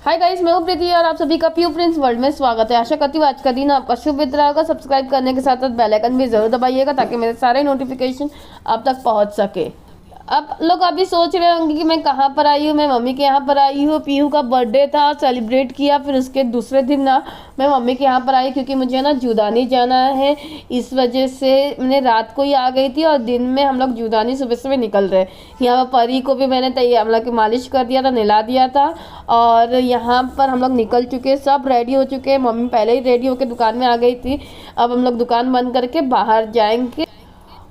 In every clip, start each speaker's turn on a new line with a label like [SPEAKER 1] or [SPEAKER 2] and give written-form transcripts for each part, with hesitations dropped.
[SPEAKER 1] Hi guys, मैं हूं प्रीति और आप सभी का प्यू प्रिंस वर्ल्ड में स्वागत है। आशा करती हूँ आज का दिन आपका शुभ बीत रहा होगा। सब्सक्राइब करने के साथ साथ बेल आइकन भी जरूर दबाइएगा ताकि मेरे सारे नोटिफिकेशन आप तक पहुंच सके। आप लोग अभी सोच रहे होंगे कि मैं कहाँ पर आई हूँ। मैं मम्मी के यहाँ पर आई हूँ। पीहू का बर्थडे था, सेलिब्रेट किया। फिर उसके दूसरे दिन ना मैं मम्मी के यहाँ पर आई क्योंकि मुझे ना जूदानी जाना है। इस वजह से मैंने रात को ही आ गई थी और दिन में हम लोग जूदानी सुबह सुबह निकल रहे। यहाँ पर परी को भी मैंने तैयार मतलब कि मालिश कर दिया था, नहला दिया था और यहाँ पर हम लोग निकल चुके, सब रेडी हो चुके हैं। मम्मी पहले ही रेडी होकर दुकान में आ गई थी। अब हम लोग दुकान बंद करके बाहर जाएंगे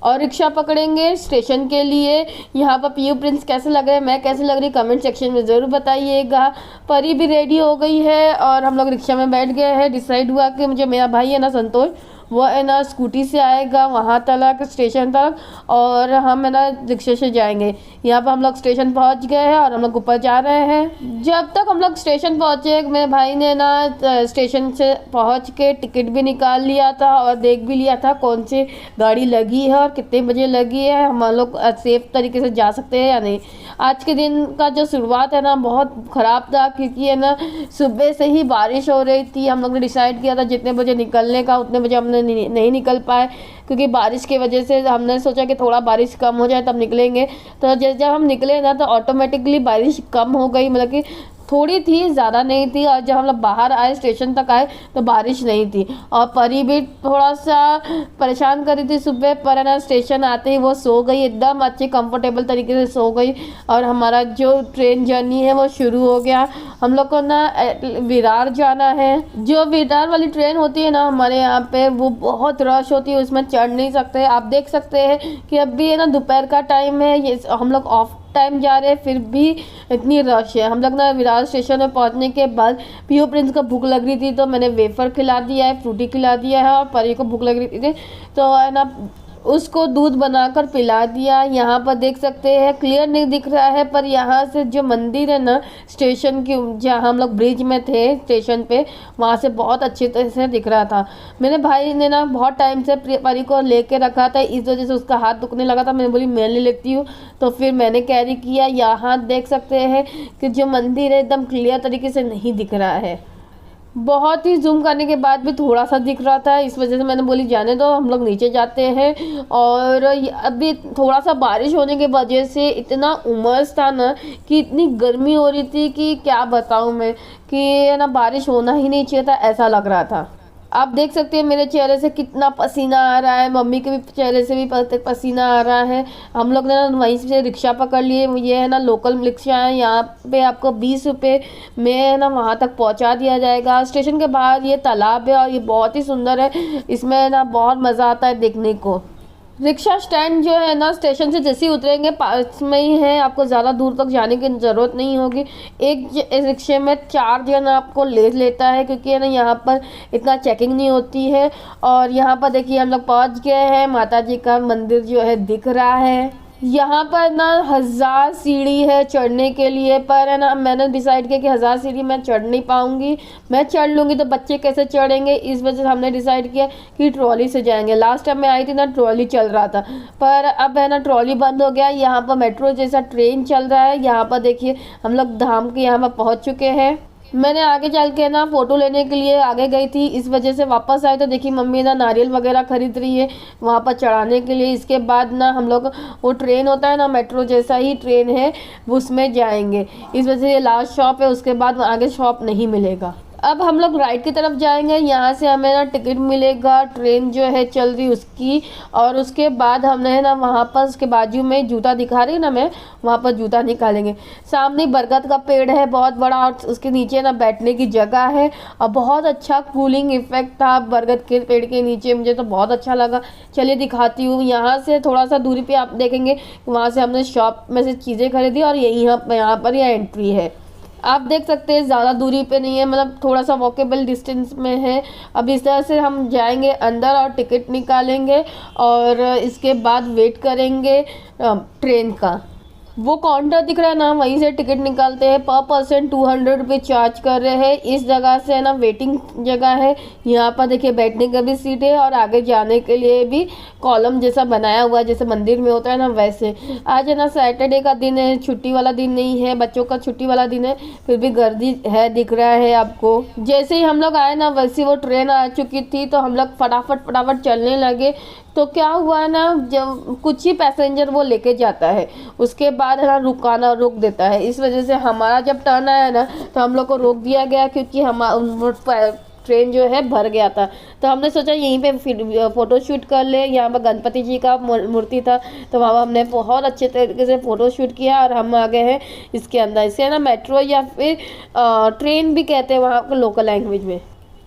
[SPEAKER 1] और रिक्शा पकड़ेंगे स्टेशन के लिए। यहाँ पर पीयू प्रिंस कैसे लग रहे हैं, मैं कैसे लग रही, कमेंट सेक्शन में ज़रूर बताइएगा। परी भी रेडी हो गई है और हम लोग रिक्शा में बैठ गए हैं। डिसाइड हुआ कि मुझे, मेरा भाई है ना संतोष, वो है ना स्कूटी से आएगा वहाँ तक स्टेशन तक और हम है ना रिक्शे से जाएंगे। यहाँ पर हम लोग स्टेशन पहुँच गए हैं और हम लोग ऊपर जा रहे हैं। जब तक हम लोग स्टेशन पहुँचे मेरे भाई ने ना स्टेशन से पहुँच के टिकट भी निकाल लिया था और देख भी लिया था कौन सी गाड़ी लगी है और कितने बजे लगी है, हम लोग सेफ तरीके से जा सकते हैं या नहीं। आज के दिन का जो शुरुआत है ना बहुत ख़राब था क्योंकि है ना सुबह से ही बारिश हो रही थी। हम लोग ने डिसाइड किया था जितने बजे निकलने का, उतने बजे हमने नहीं निकल पाए क्योंकि बारिश की वजह से। हमने सोचा कि थोड़ा बारिश कम हो जाए तब निकलेंगे। तो जब हम निकले ना तो ऑटोमेटिकली बारिश कम हो गई, मतलब कि थोड़ी थी, ज़्यादा नहीं थी। और जब हम लोग बाहर आए, स्टेशन तक आए तो बारिश नहीं थी। और परी भी थोड़ा सा परेशान कर रही थी सुबह, पर ना स्टेशन आते ही वो सो गई, एकदम अच्छे कंफर्टेबल तरीके से सो गई। और हमारा जो ट्रेन जर्नी है वो शुरू हो गया। हम लोग को ना विरार जाना है। जो विरार वाली ट्रेन होती है ना हमारे यहाँ पे, वो बहुत रश होती है, उसमें चढ़ नहीं सकते। आप देख सकते हैं कि अभी है ना दोपहर का टाइम है, ये हम लोग ऑफ टाइम जा रहे हैं फिर भी इतनी रश है। हम लोग ना विरार स्टेशन में पहुंचने के बाद पीयू प्रिंस को भूख लग रही थी तो मैंने वेफर खिला दिया है, फ्रूटी खिला दिया है और परी को भूख लग रही थी तो है ना उसको दूध बनाकर पिला दिया। यहाँ पर देख सकते हैं क्लियर नहीं दिख रहा है पर यहाँ से जो मंदिर है ना स्टेशन की, जहाँ हम लोग ब्रिज में थे स्टेशन पे, वहाँ से बहुत अच्छी तरह से दिख रहा था। मेरे भाई ने ना बहुत टाइम से परी को लेके रखा था, इस वजह से उसका हाथ दुखने लगा था। मैंने बोली मैं ले लेती हूँ तो फिर मैंने कैरी किया। यहाँ देख सकते हैं कि जो मंदिर है एकदम क्लियर तरीके से नहीं दिख रहा है, बहुत ही जूम करने के बाद भी थोड़ा सा दिख रहा था। इस वजह से मैंने बोली जाने दो, हम लोग नीचे जाते हैं। और अभी थोड़ा सा बारिश होने की वजह से इतना उमस था ना कि इतनी गर्मी हो रही थी कि क्या बताऊं मैं, कि ना बारिश होना ही नहीं चाहिए था, ऐसा लग रहा था। आप देख सकते हैं मेरे चेहरे से कितना पसीना आ रहा है, मम्मी के भी चेहरे से भी पसीना आ रहा है। हम लोग ने ना वहीं से रिक्शा पकड़ लिए। ये है ना लोकल रिक्शा है, यहाँ पे आपको 20 रुपये में ना वहाँ तक पहुँचा दिया जाएगा। स्टेशन के बाहर ये तालाब है और ये बहुत ही सुंदर है, इसमें ना बहुत मज़ा आता है देखने को। रिक्शा स्टैंड जो है ना स्टेशन से जैसे ही उतरेंगे पास में ही है, आपको ज़्यादा दूर तक जाने की ज़रूरत नहीं होगी। एक रिक्शे में 4 जन आपको ले लेता है क्योंकि है ना यहाँ पर इतना चेकिंग नहीं होती है। और यहाँ पर देखिए हम लोग पहुँच गए हैं, माता जी का मंदिर जो है दिख रहा है। यहाँ पर ना 1000 सीढ़ी है चढ़ने के लिए, पर है ना मैंने डिसाइड किया कि 1000 सीढ़ी मैं चढ़ नहीं पाऊँगी। मैं चढ़ लूँगी तो बच्चे कैसे चढ़ेंगे, इस वजह से हमने डिसाइड किया कि ट्रॉली से जाएंगे। लास्ट टाइम मैं आई थी ना ट्रॉली चल रहा था, पर अब है ना ट्रॉली बंद हो गया। यहाँ पर मेट्रो जैसा ट्रेन चल रहा है। यहाँ पर देखिए हम लोग धाम के यहाँ पर पहुँच चुके हैं। मैंने आगे चल के ना फ़ोटो लेने के लिए आगे गई थी, इस वजह से वापस आई तो देखी मम्मी ना नारियल वगैरह खरीद रही है वहाँ पर चढ़ाने के लिए। इसके बाद ना हम लोग, वो ट्रेन होता है ना मेट्रो जैसा ही ट्रेन है, उसमें जाएंगे। इस वजह से ये लास्ट शॉप है, उसके बाद आगे शॉप नहीं मिलेगा। अब हम लोग राइट की तरफ जाएंगे, यहाँ से हमें ना टिकट मिलेगा ट्रेन जो है चल रही उसकी। और उसके बाद हमने ना वहाँ पर उसके बाजू में जूता दिखा रही ना, मैं वहाँ पर जूता निकालेंगे। सामने बरगद का पेड़ है बहुत बड़ा और उसके नीचे ना बैठने की जगह है और बहुत अच्छा कूलिंग इफेक्ट था बरगद के पेड़ के नीचे, मुझे तो बहुत अच्छा लगा। चलिए दिखाती हूँ। यहाँ से थोड़ा सा दूरी पे आप देखेंगे, वहाँ से हमने शॉप में से चीज़ें खरीदी और यहाँ पर यह एंट्री है। आप देख सकते हैं ज़्यादा दूरी पे नहीं है, मतलब थोड़ा सा वॉकेबल डिस्टेंस में है। अब इस तरह से हम जाएंगे अंदर और टिकट निकालेंगे और इसके बाद वेट करेंगे ट्रेन का। वो काउंटर दिख रहा है ना, वहीं से टिकट निकालते हैं। पर पर्सन 200 रुपये चार्ज कर रहे हैं। इस जगह से है ना वेटिंग जगह है। यहाँ पर देखिए बैठने का भी सीट है और आगे जाने के लिए भी कॉलम जैसा बनाया हुआ है, जैसे मंदिर में होता है ना वैसे। आज है ना सैटरडे का दिन है, छुट्टी वाला दिन नहीं है, बच्चों का छुट्टी वाला दिन है, फिर भी गर्दी है दिख रहा है आपको। जैसे ही हम लोग आए ना वैसे वो ट्रेन आ चुकी थी, तो हम लोग फटाफट फटाफट चलने लगे। तो क्या हुआ ना, जब कुछ ही पैसेंजर वो लेके जाता है, उसके बाद है ना रुकाना रोक देता है। इस वजह से हमारा जब टर्न आया ना तो हम लोग को रोक दिया गया, क्योंकि हम ट्रेन जो है भर गया था। तो हमने सोचा यहीं पे फिर फ़ोटो शूट कर ले। यहाँ पर गणपति जी का मूर्ति था, तो वहाँ हमने बहुत अच्छे तरीके से फ़ोटो शूट किया और हम आ गए हैं इसके अंदर। इसे ना मेट्रो या फिर ट्रेन भी कहते हैं वहाँ के लोकल लैंग्वेज में।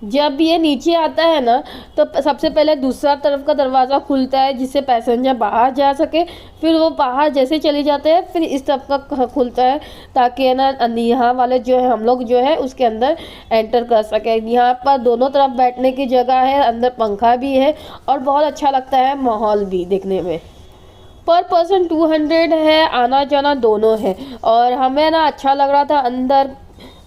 [SPEAKER 1] जब ये नीचे आता है ना तो सबसे पहले दूसरा तरफ का दरवाज़ा खुलता है, जिससे पैसेंजर बाहर जा सके। फिर वो बाहर जैसे चले जाते हैं, फिर इस तरफ का खुलता है, ताकि है ना यहाँ वाले जो है हम लोग जो है उसके अंदर एंटर कर सके। यहाँ पर दोनों तरफ बैठने की जगह है, अंदर पंखा भी है और बहुत अच्छा लगता है माहौल भी देखने में। पर पर्सन 200 है, आना जाना दोनों है। और हमें ना अच्छा लग रहा था अंदर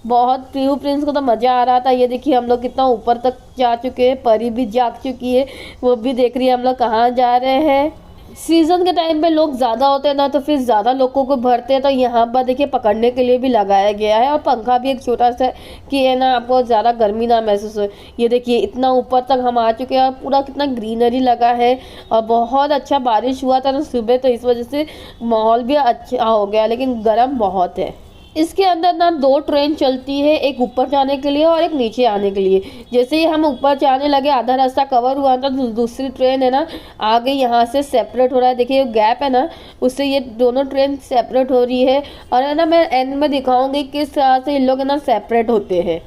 [SPEAKER 1] बहुत। पीहू प्रिंस को तो मज़ा आ रहा था। ये देखिए हम लोग कितना ऊपर तक जा चुके हैं, परी भी जाग चुकी है, वो भी देख रही है हम लोग कहाँ जा रहे हैं। सीज़न के टाइम पे लोग ज़्यादा होते हैं ना, तो फिर ज़्यादा लोगों को भरते हैं। तो यहाँ पर देखिए पकड़ने के लिए भी लगाया गया है और पंखा भी एक छोटा सा, कि है ना आपको ज़्यादा गर्मी ना महसूस हो। ये देखिए इतना ऊपर तक हम आ चुके हैं और पूरा कितना ग्रीनरी लगा है और बहुत अच्छा बारिश हुआ था ना सुबह, तो इस वजह से माहौल भी अच्छा हो गया, लेकिन गर्म बहुत है। इसके अंदर ना 2 ट्रेन चलती है, एक ऊपर जाने के लिए और एक नीचे आने के लिए। जैसे ही हम ऊपर जाने लगे, आधा रास्ता कवर हुआ था, तो दूसरी ट्रेन है ना आगे यहाँ से सेपरेट हो रहा है। देखिए गैप है ना, उससे ये दोनों ट्रेन सेपरेट हो रही है। और है ना मैं एंड में दिखाऊंगी किस तरह से इन लोग है ना सेपरेट होते हैं,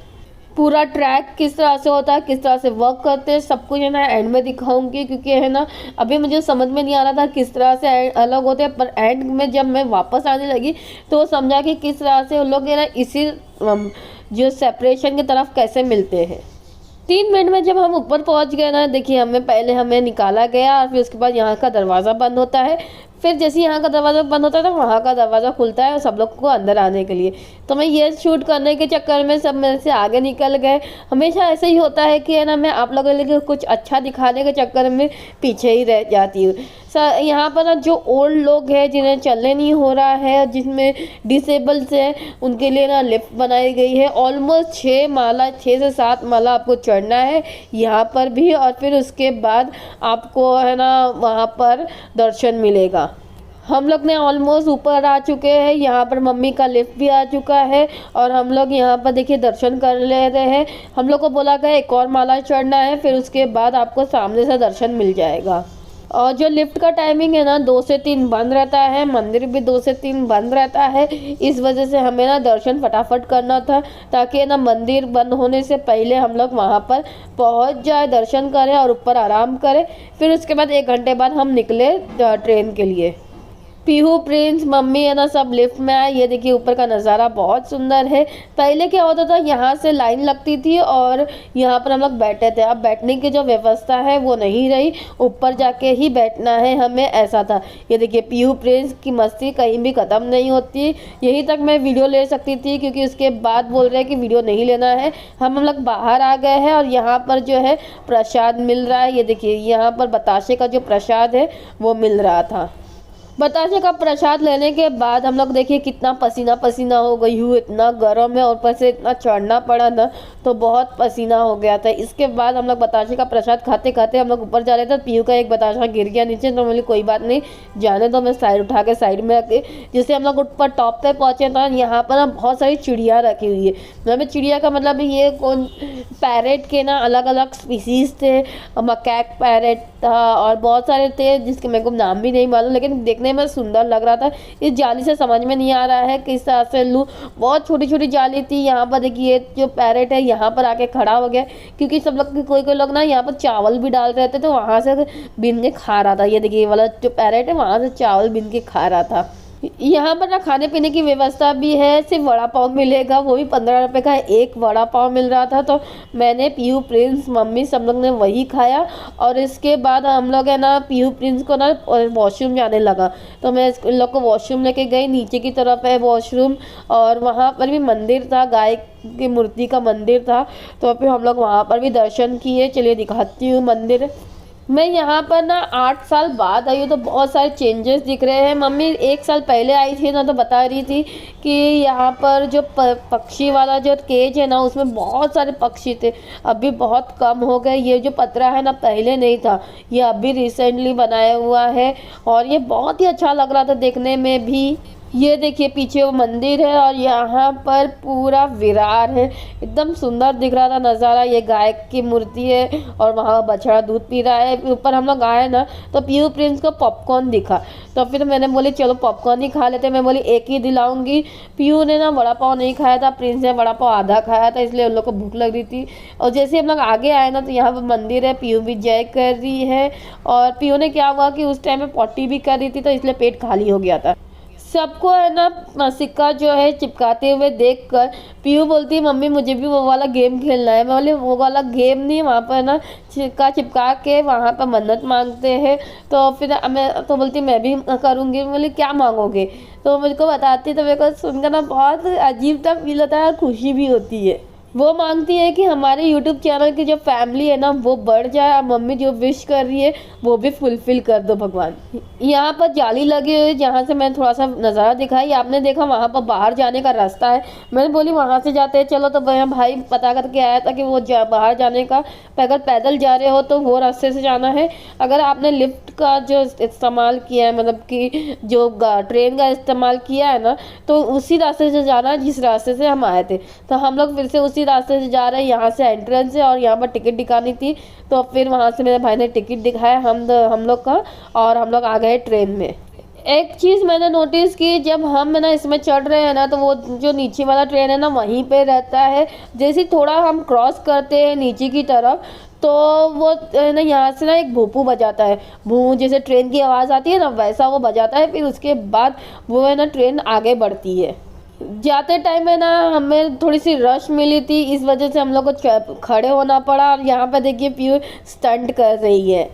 [SPEAKER 1] पूरा ट्रैक किस तरह से होता है, किस तरह से वर्क करते हैं, सब कुछ है ना एंड में दिखाऊंगी। क्योंकि है ना अभी मुझे समझ में नहीं आ रहा था किस तरह से अलग होते हैं, पर एंड में जब मैं वापस आने लगी तो समझा कि किस तरह से उन लोग है ना इसी जो सेपरेशन की तरफ कैसे मिलते हैं। 3 मिनट में जब हम ऊपर पहुंच गए ना, देखिए हमें निकाला गया और फिर उसके बाद यहाँ का दरवाज़ा बंद होता है। फिर जैसे यहाँ का दरवाज़ा बंद होता है तो वहाँ का दरवाज़ा खुलता है सब लोग को अंदर आने के लिए। तो मैं ये शूट करने के चक्कर में सब मेरे से आगे निकल गए। हमेशा ऐसे ही होता है कि है ना मैं आप लोगों के लिए कुछ अच्छा दिखाने के चक्कर में पीछे ही रह जाती हूँ। यहाँ पर ना जो ओल्ड लोग हैं जिन्हें चलने नहीं हो रहा है, जिसमें डिसेबल्स हैं, उनके लिए ना लिफ्ट बनाई गई है। ऑलमोस्ट 6 से 7 माला आपको चढ़ना है यहाँ पर भी, और फिर उसके बाद आपको है ना वहाँ पर दर्शन मिलेगा। हम लोग ने ऑलमोस्ट ऊपर आ चुके हैं। यहाँ पर मम्मी का लिफ्ट भी आ चुका है और हम लोग यहाँ पर देखिए दर्शन कर ले रहे हैं। हम लोग को बोला गया एक और माला चढ़ना है, फिर उसके बाद आपको सामने से दर्शन मिल जाएगा। और जो लिफ्ट का टाइमिंग है ना 2 से 3 बंद रहता है, मंदिर भी 2 से 3 बंद रहता है। इस वजह से हमें ना दर्शन फटाफट करना था, ताकि ना मंदिर बंद होने से पहले हम लोग वहाँ पर पहुँच जाए, दर्शन करें और ऊपर आराम करें। फिर उसके बाद 1 घंटे बाद हम निकले ट्रेन के लिए। पीहू प्रिंस मम्मी है ना सब लिफ्ट में आए। ये देखिए ऊपर का नज़ारा बहुत सुंदर है। पहले क्या होता था, यहाँ से लाइन लगती थी और यहाँ पर हम लोग बैठे थे। अब बैठने की जो व्यवस्था है वो नहीं रही, ऊपर जाके ही बैठना है हमें, ऐसा था। ये देखिए पीहू प्रिंस की मस्ती कहीं भी ख़त्म नहीं होती। यहीं तक मैं वीडियो ले सकती थी, क्योंकि उसके बाद बोल रहे हैं कि वीडियो नहीं लेना है। हम लोग बाहर आ गए हैं और यहाँ पर जो है प्रसाद मिल रहा है। ये देखिए यहाँ पर बताशे का जो प्रसाद है वो मिल रहा था। बतासे का प्रसाद लेने के बाद हम लोग देखिए कितना पसीना पसीना हो गई हूँ, इतना गर्म है और ऊपर से इतना चढ़ना पड़ा ना, तो बहुत पसीना हो गया था। इसके बाद हम लोग बतासे का प्रसाद खाते खाते हम लोग ऊपर जा रहे थे। पीयू का एक बतासा गिर गया नीचे, तो बोली कोई बात नहीं जाने दो, मैं साइड उठा के साइड में रखे। जिससे हम लोग ऊपर टॉप पे पहुँचे, तो यहाँ पर ना बहुत सारी चिड़िया रखी हुई है। मतलब चिड़िया का मतलब ये कौन, पैरेट के ना अलग अलग स्पीसीज थे, मकैक पैरेट था और बहुत सारे थे जिसके मेरे को नाम भी नहीं मालूम, लेकिन देखने में सुंदर लग रहा था। इस जाली से समझ में नहीं आ रहा है किस तरह से लूँ। बहुत छोटी छोटी जाली थी। यहाँ पर देखिए जो पैरेट है यहाँ पर आके खड़ा हो गया, क्योंकि सब लोग कोई कोई लोग ना यहाँ पर चावल भी डाल रहे थे, तो वहाँ से बीन के खा रहा था। ये देखिए ये वाला जो पैरेट है वहाँ से चावल बीन के खा रहा था। यहाँ पर ना खाने पीने की व्यवस्था भी है, सिर्फ वड़ा पाव मिलेगा, वो भी 15 रुपए का एक वड़ा पाव मिल रहा था। तो मैंने, पीयू, प्रिंस, मम्मी सब लोग ने वही खाया। और इसके बाद हम लोग है ना पीयू प्रिंस को ना वॉशरूम जाने लगा, तो मैं इन लोग को वॉशरूम लेके गई। नीचे की तरफ है वॉशरूम, और वहाँ पर भी मंदिर था, गाय की मूर्ति का मंदिर था। तो फिर हम लोग वहाँ पर भी दर्शन किए। चलिए दिखाती हूँ मंदिर। मैं यहाँ पर ना 8 साल बाद आई हूँ, तो बहुत सारे चेंजेस दिख रहे हैं। मम्मी 1 साल पहले आई थी ना, तो बता रही थी कि यहाँ पर जो पक्षी वाला जो केज है ना, उसमें बहुत सारे पक्षी थे, अभी बहुत कम हो गए। ये जो पतरा है ना, पहले नहीं था, ये अभी रिसेंटली बनाया हुआ है, और ये बहुत ही अच्छा लग रहा था देखने में भी। ये देखिए पीछे वो मंदिर है, और यहाँ पर पूरा विरार है, एकदम सुंदर दिख रहा था नज़ारा। ये गाय की मूर्ति है, और वहाँ बछड़ा दूध पी रहा है। ऊपर हम लोग आए ना, तो पीयू प्रिंस को पॉपकॉर्न दिखा, तो फिर मैंने बोली चलो पॉपकॉर्न ही खा लेते। मैं बोली एक ही दिलाऊंगी। पीयू ने ना वड़ा पाव नहीं खाया था, प्रिंस ने वड़ा पाव आधा खाया था, इसलिए उन लोग को भूख लग रही थी। और जैसे हम लोग आगे आए ना, तो यहाँ पर मंदिर है, पीयू भी जय कर रही है। और पीयू ने क्या हुआ कि उस टाइम में पॉटी भी कर रही थी, तो इसलिए पेट खाली हो गया था। सबको है ना सिक्का जो है चिपकाते हुए देखकर पीयू बोलती है मम्मी मुझे भी वो वाला गेम खेलना है। मैं बोली वो वाला गेम नहीं, वहाँ पर ना सिक्का चिपका के वहाँ पर मन्नत मांगते हैं। तो फिर मैं तो बोलती मैं भी करूँगी। मैं बोली क्या मांगोगे, तो मुझको बताती, तो मेरे को सुनकर ना बहुत अजीब सा फील होता है और खुशी भी होती है। वो मांगती है कि हमारे यूट्यूब चैनल की जो फैमिली है ना वो बढ़ जाए, और मम्मी जो विश कर रही है वो भी फुलफिल कर दो भगवान। यहाँ पर जाली लगी हुई है, जहाँ से मैंने थोड़ा सा नज़ारा दिखाई, आपने देखा वहाँ पर बाहर जाने का रास्ता है। मैंने बोली वहाँ से जाते हैं चलो, तो मेरा भाई पता करके आया था कि वो बाहर जाने का, अगर पैदल जा रहे हो तो वो रास्ते से जाना है। अगर आपने लिफ्ट का जो इस्तेमाल किया है, मतलब कि जो ट्रेन का इस्तेमाल किया है ना, तो उसी रास्ते से जाना है जिस रास्ते से हम आए थे। तो हम लोग फिर से उसी रास्ते से जा रहे हैं, यहाँ से एंट्रेंस है, और यहाँ पर टिकट दिखानी थी। तो फिर वहाँ से मेरे भाई ने टिकट दिखाया हम लोग का, और हम लोग आ गए ट्रेन में। एक चीज़ मैंने नोटिस की, जब हम ना इसमें चढ़ रहे हैं ना, तो वो जो नीचे वाला ट्रेन है ना वहीं पे रहता है। जैसे थोड़ा हम क्रॉस करते हैं नीचे की तरफ, तो वो ना यहाँ से ना एक भोपू बजाता है, भू जैसे ट्रेन की आवाज़ आती है ना, वैसा वो बजाता है। फिर उसके बाद वो है ना ट्रेन आगे बढ़ती है। जाते टाइम में ना हमें थोड़ी सी रश मिली थी, इस वजह से हम लोग को खड़े होना पड़ा। और यहाँ पे देखिए पीयू स्टंट कर रही है।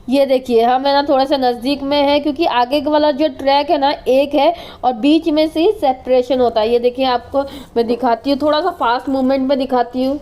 [SPEAKER 1] ये देखिए हम है ना थोड़ा सा नज़दीक में है, क्योंकि आगे वाला जो ट्रैक है ना एक है, और बीच में से ही सेपरेशन होता है। ये देखिए आपको मैं दिखाती हूँ, थोड़ा सा फास्ट मूवमेंट में दिखाती हूँ।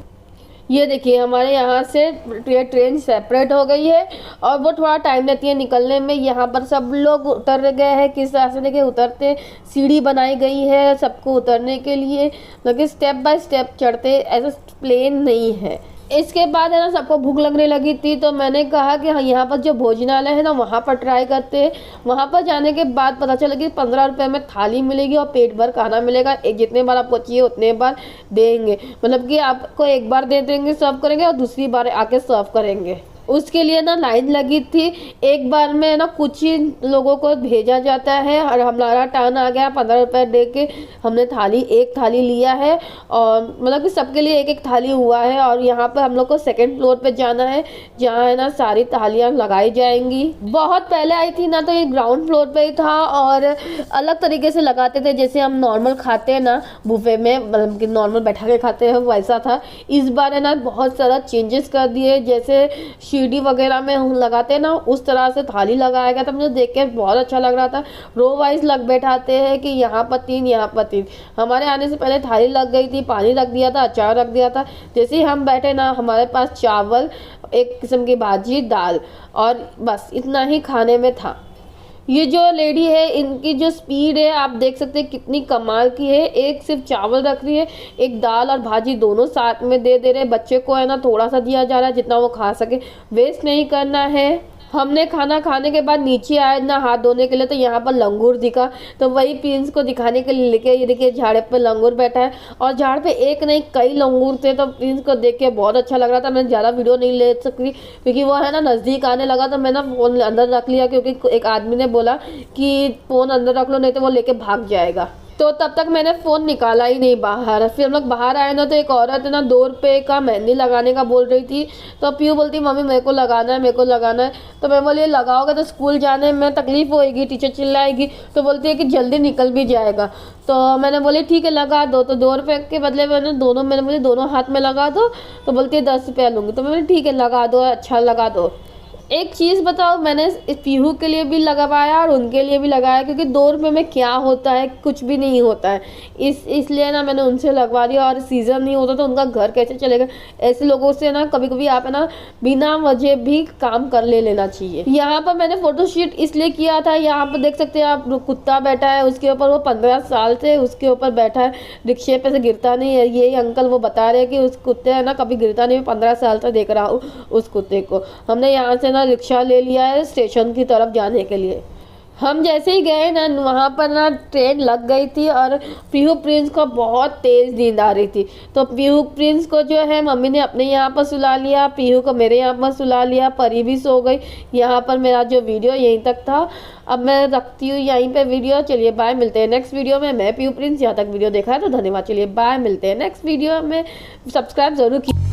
[SPEAKER 1] ये देखिए हमारे यहाँ से ट्रेन सेपरेट हो गई है, और वो थोड़ा टाइम लेती है निकलने में। यहाँ पर सब लोग उतर गए हैं, किस रास्ते देखिए उतरते, सीढ़ी बनाई गई है सबको उतरने के लिए, लेकिन स्टेप बाय स्टेप चढ़ते, ऐसा प्लेन नहीं है। इसके बाद है ना सबको भूख लगने लगी थी, तो मैंने कहा कि हाँ यहाँ पर जो भोजनालय है ना वहाँ पर ट्राई करते हैं। वहाँ पर जाने के बाद पता चला कि 15 रुपये में थाली मिलेगी, और पेट भर खाना मिलेगा। एक जितने बार आपको चाहिए उतने बार देंगे, मतलब कि आपको एक बार दे देंगे, सर्व करेंगे, और दूसरी बार आके सर्व करेंगे। उसके लिए ना लाइन लगी थी। एक बार में ना कुछ ही लोगों को भेजा जाता है, और हमारा टर्न आ गया। 15 रुपये दे के हमने एक थाली लिया है, और मतलब कि सबके लिए एक एक थाली हुआ है। और यहाँ पर हम लोग को सेकंड फ्लोर पे जाना है, जहाँ है ना सारी थालियाँ लगाई जाएंगी। बहुत पहले आई थी ना, तो ये ग्राउंड फ्लोर पे ही था, और अलग तरीके से लगाते थे, जैसे हम नॉर्मल खाते हैं ना बुफे में, मतलब कि नॉर्मल बैठा के खाते हैं वैसा था। इस बार है ना बहुत सारा चेंजेस कर दिए, जैसे सीढ़ी वगैरह में हम लगाते हैं ना उस तरह से थाली लगाया गया था। मुझे देख के बहुत अच्छा लग रहा था। रो वाइज बैठाते हैं कि यहाँ पर 3 यहाँ पर 3। हमारे आने से पहले थाली लग गई थी, पानी रख दिया था, अचार रख दिया था। जैसे ही हम बैठे ना, हमारे पास चावल, एक किस्म की भाजी, दाल, और बस इतना ही खाने में था। ये जो लेडी है इनकी जो स्पीड है आप देख सकते हैं कितनी कमाल की है। एक सिर्फ चावल रख रही है, एक दाल और भाजी दोनों साथ में दे रहे। बच्चे को है ना थोड़ा सा दिया जा रहा है जितना वो खा सके, वेस्ट नहीं करना है। हमने खाना खाने के बाद नीचे आए ना हाथ धोने के लिए, तो यहाँ पर लंगूर दिखा, तो वही प्रिंस को दिखाने के लिए लेके, ये देखिए झाड़ पे लंगूर बैठा है, और झाड़ पे एक नहीं कई लंगूर थे। तो प्रिंस को देख के बहुत अच्छा लग रहा था। मैं ज़्यादा वीडियो नहीं ले सकती, क्योंकि वो है ना नज़दीक आने लगा, तो मैं ना फ़ोन अंदर रख लिया, क्योंकि एक आदमी ने बोला कि फ़ोन अंदर रख लो नहीं तो वो लेके भाग जाएगा। तो तब तक मैंने फ़ोन निकाला ही नहीं बाहर। फिर हम लोग बाहर आए ना, तो एक औरत है ना 2 रुपये का मेहंदी लगाने का बोल रही थी। तो पीहू बोलती मम्मी मेरे को लगाना है, मेरे को लगाना है। तो मैं बोली लगाओगे तो स्कूल जाने में तकलीफ़ होएगी, टीचर चिल्लाएगी। तो बोलती है कि जल्दी निकल भी जाएगा। तो मैंने बोली ठीक है लगा दो। तो 2 रुपये के बदले मैंने बोली दोनों हाथ में लगा दो। तो बोलती है 10 रुपया लूँगी। तो मैं बोली ठीक है लगा दो, अच्छा लगा दो। एक चीज़ बताओ, मैंने इस पीहू के लिए भी लगवाया और उनके लिए भी लगाया, क्योंकि 2 रुपये में क्या होता है, कुछ भी नहीं होता है। इसलिए ना मैंने उनसे लगवा दिया। और सीज़न नहीं होता तो उनका घर कैसे चलेगा। ऐसे लोगों से ना कभी कभी आप है ना बिना वजह भी काम कर लेना चाहिए। यहाँ पर मैंने फोटोशूट इसलिए किया था, यहाँ पर देख सकते हैं आप कुत्ता बैठा है, उसके ऊपर वो 15 साल से उसके ऊपर बैठा है, रिक्शे पे से गिरता नहीं है। ये अंकल वो बता रहे हैं कि उस कुत्ते है ना कभी गिरता नहीं, 15 साल से देख रहा हूँ उस कुत्ते को। हमने यहाँ से ना रिक्शा ले लिया है स्टेशन की तरफ जाने के लिए। हम जैसे ही गए ना, वहाँ पर ना ट्रेन लग गई थी और पीहू प्रिंस को बहुत तेज़ नींद आ रही थी। तो पीहू प्रिंस को जो है मम्मी ने अपने यहाँ पर सुला लिया, पीहू को मेरे यहाँ पर सुला लिया, परी भी सो गई। यहाँ पर मेरा जो वीडियो यहीं तक था। अब मैं रखती हूँ यहीं पे वीडियो। चलिए बाय, मिलते हैं नेक्स्ट वीडियो में। मैं पीहू प्रिंस, यहाँ तक वीडियो देखा है तो धन्यवाद। चलिए बाय, मिलते हैं नेक्स्ट वीडियो में। सब्सक्राइब ज़रूर कीजिए।